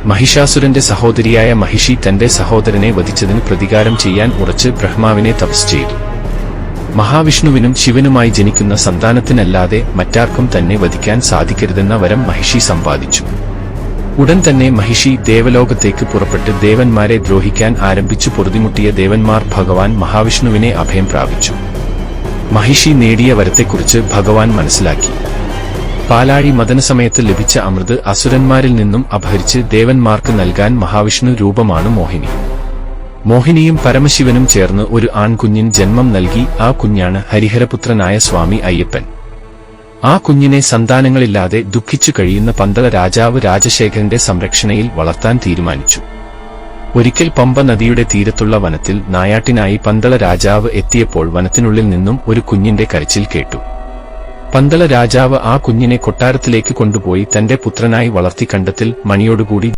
മഹിഷാസുരന്റെ സഹോദരിയായ മഹിഷി തന്റെ സഹോദരനെ വധിച്ചതിന് പ്രതികാരം ചെയ്യാൻ ഉറച്ച് ബ്രഹ്മാവിനെ തപസ് ചെയ്തു. മഹാവിഷ്ണുവിനും ശിവനുമായി ജനിക്കുന്ന സന്താനത്തിനല്ലാതെ മറ്റാർക്കും തന്നെ വധിക്കാൻ സാധിക്കരുതെന്ന വരം മഹിഷി സമ്പാദിച്ചു. ഉടൻ തന്നെ മഹിഷി ദേവലോകത്തേക്ക് പുറപ്പെട്ട് ദേവന്മാരെ ദ്രോഹിക്കാൻ ആരംഭിച്ചു. പൊറുതിമുട്ടിയ ദേവന്മാർ ഭഗവാൻ മഹാവിഷ്ണുവിനെ അഭയം പ്രാപിച്ചു. മഹിഷി നേടിയ വരത്തെക്കുറിച്ച് ഭഗവാൻ മനസ്സിലാക്കി. പാലാഴി മദനസമയത്ത് ലഭിച്ച അമൃത് അസുരന്മാരിൽ നിന്നും അപഹരിച്ച് ദേവന്മാർക്ക് നൽകാൻ മഹാവിഷ്ണു രൂപമാണ് മോഹിനി. മോഹിനിയും പരമശിവനും ചേർന്ന് ഒരു ആൺകുഞ്ഞിന് ജന്മം നൽകി. ആ കുഞ്ഞാണ് ഹരിഹരപുത്രനായ സ്വാമി അയ്യപ്പൻ. ആ കുഞ്ഞിനെ സന്താനങ്ങളില്ലാതെ ദുഃഖിച്ചു കഴിയുന്ന പന്തള രാജാവ് രാജശേഖരന്റെ സംരക്ഷണയിൽ വളർത്താൻ തീരുമാനിച്ചു. ഒരിക്കൽ പമ്പ നദിയുടെ തീരത്തുള്ള വനത്തിൽ നായാട്ടിനായി പന്തള രാജാവ് എത്തിയപ്പോൾ വനത്തിനുള്ളിൽ നിന്നും ഒരു കുഞ്ഞിന്റെ കരച്ചിൽ കേട്ടു. പന്തള രാജാവ് ആ കുഞ്ഞിനെ കൊട്ടാരത്തിലേക്ക് കൊണ്ടുപോയി തന്റെ പുത്രനായി വളർത്തി കണ്ടത്തിൽ മണിയോടുകൂടി